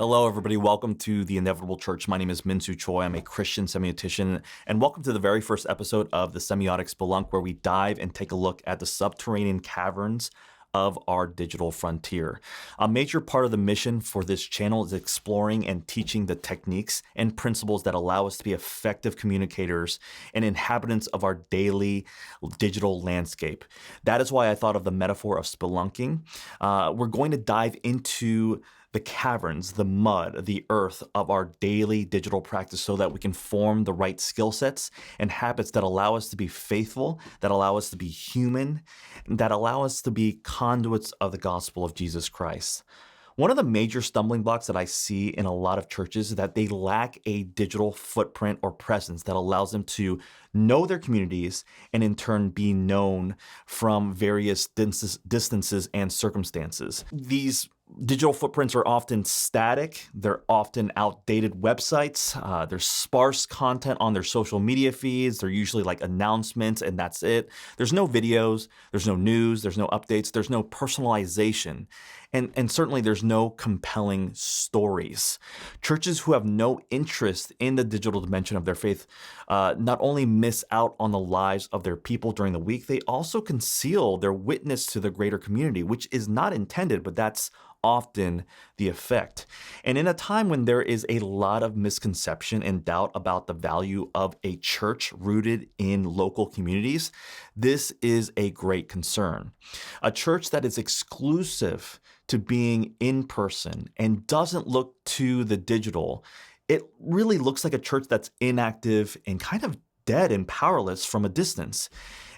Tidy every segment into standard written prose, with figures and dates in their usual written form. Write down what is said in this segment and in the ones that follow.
Hello, everybody. Welcome to The Inevitable Church. My name is Min-Soo Choi. I'm a Christian semiotician, and welcome to the very first episode of the Semiotic Spelunk, where we dive and take a look at the subterranean caverns of our digital frontier. A major part of the mission for this channel is exploring and teaching the techniques and principles that allow us to be effective communicators and inhabitants of our daily digital landscape. That is why I thought of the metaphor of spelunking. We're going to dive into the caverns, the mud, the earth of our daily digital practice so that we can form the right skill sets and habits that allow us to be faithful, that allow us to be human, that allow us to be conduits of the gospel of Jesus Christ. One of the major stumbling blocks that I see in a lot of churches is that they lack a digital footprint or presence that allows them to know their communities and in turn be known from various distances and circumstances. These digital footprints are often static. They're often outdated websites. There's sparse content on their social media feeds. They're usually like announcements and that's it. There's no videos. There's no news. There's no updates. There's no personalization. And certainly there's no compelling stories. Churches who have no interest in the digital dimension of their faith not only miss out on the lives of their people during the week, they also conceal their witness to the greater community, which is not intended, but that's often the effect. And in a time when there is a lot of misconception and doubt about the value of a church rooted in local communities, this is a great concern. A church that is exclusive to being in person and doesn't look to the digital, it really looks like a church that's inactive and kind of dead and powerless from a distance.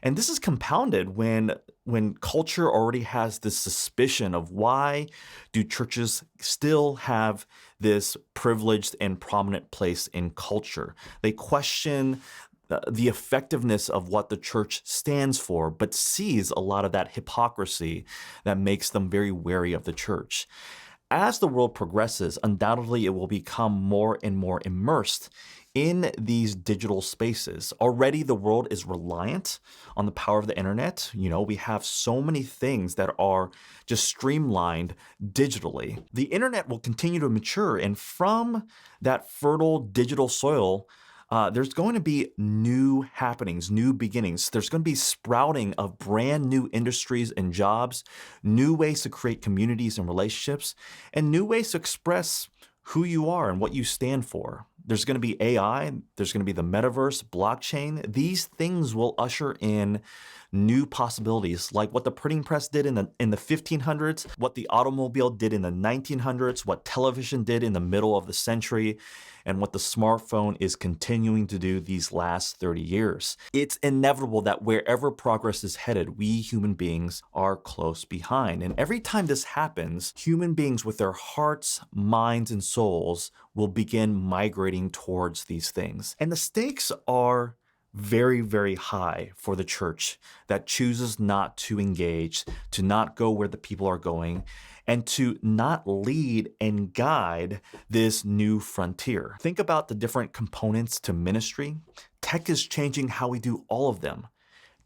And this is compounded when culture already has this suspicion of why do churches still have this privileged and prominent place in culture. They question the effectiveness of what the church stands for, but sees a lot of that hypocrisy that makes them very wary of the church. As the world progresses, undoubtedly it will become more and more immersed in these digital spaces. Already the world is reliant on the power of the internet. We have so many things that are just streamlined digitally. The internet will continue to mature, and from that fertile digital soil, there's going to be new happenings, new beginnings. There's going to be sprouting of brand new industries and jobs, new ways to create communities and relationships, and new ways to express who you are and what you stand for. There's going to be AI, there's going to be the metaverse, blockchain. These things will usher in new possibilities, like what the printing press did in the 1500s, what the automobile did in the 1900s, what television did in the middle of the century, and what the smartphone is continuing to do these last 30 years. It's inevitable that wherever progress is headed, we human beings are close behind. And every time this happens, human beings with their hearts, minds, and souls will begin migrating towards these things. And the stakes are very, very high for the church that chooses not to engage, to not go where the people are going, and to not lead and guide this new frontier. Think about the different components to ministry. Tech is changing how we do all of them.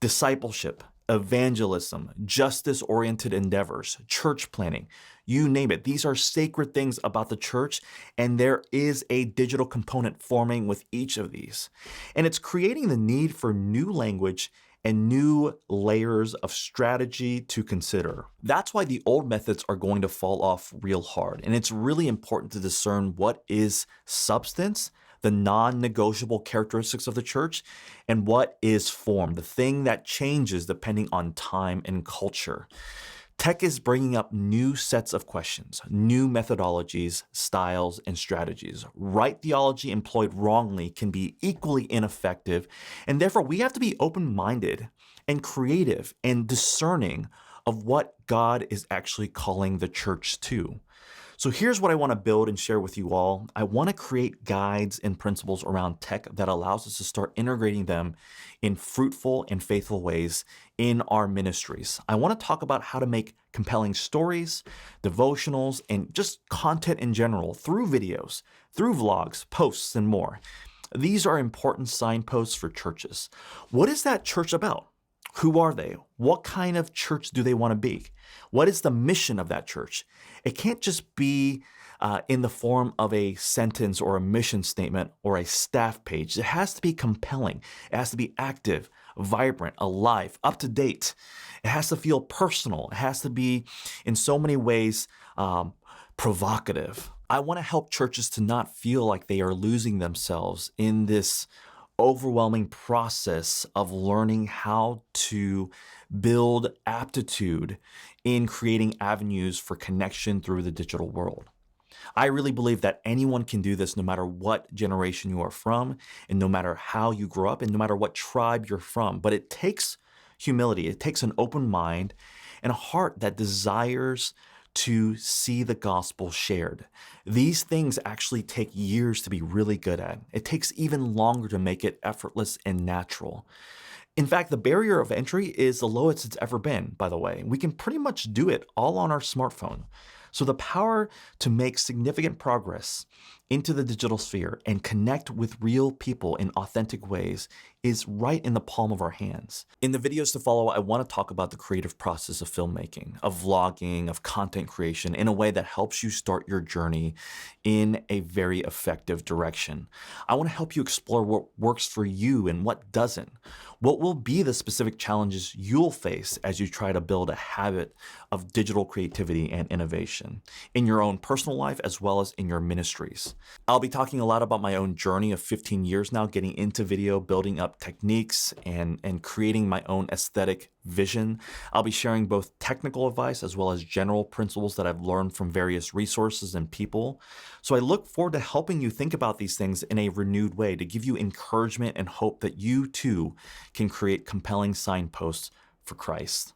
Discipleship, evangelism, justice-oriented endeavors, church planning, you name it. These are sacred things about the church, and there is a digital component forming with each of these. And it's creating the need for new language and new layers of strategy to consider. That's why the old methods are going to fall off real hard. And it's really important to discern what is substance, the non-negotiable characteristics of the church, and what is form, the thing that changes depending on time and culture. Tech is bringing up new sets of questions, new methodologies, styles, and strategies. Right theology employed wrongly can be equally ineffective, and therefore we have to be open-minded and creative and discerning of what God is actually calling the church to. So here's what I want to build and share with you all. I want to create guides and principles around tech that allows us to start integrating them in fruitful and faithful ways in our ministries. I want to talk about how to make compelling stories, devotionals, and just content in general through videos, through vlogs, posts, and more. These are important signposts for churches. What is that church about? Who are they? What kind of church do they want to be? What is the mission of that church? It can't just be in the form of a sentence or a mission statement or a staff page. It has to be compelling. It has to be active, vibrant, alive, up to date. It has to feel personal. It has to be, in so many ways, provocative. I want to help churches to not feel like they are losing themselves in this overwhelming process of learning how to build aptitude in creating avenues for connection through the digital world. I really believe that anyone can do this no matter what generation you are from, and no matter how you grew up, and no matter what tribe you're from. But it takes humility, it takes an open mind and a heart that desires to see the gospel shared. These things actually take years to be really good at. It takes even longer to make it effortless and natural. In fact, the barrier of entry is the lowest it's ever been, by the way. We can pretty much do it all on our smartphone. So the power to make significant progress into the digital sphere and connect with real people in authentic ways is right in the palm of our hands. In the videos to follow, I want to talk about the creative process of filmmaking, of vlogging, of content creation in a way that helps you start your journey in a very effective direction. I want to help you explore what works for you and what doesn't. What will be the specific challenges you'll face as you try to build a habit of digital creativity and innovation in your own personal life as well as in your ministries. I'll be talking a lot about my own journey of 15 years now getting into video, building up techniques and creating my own aesthetic vision. I'll be sharing both technical advice as well as general principles that I've learned from various resources and people. So I look forward to helping you think about these things in a renewed way to give you encouragement and hope that you too can create compelling signposts for Christ.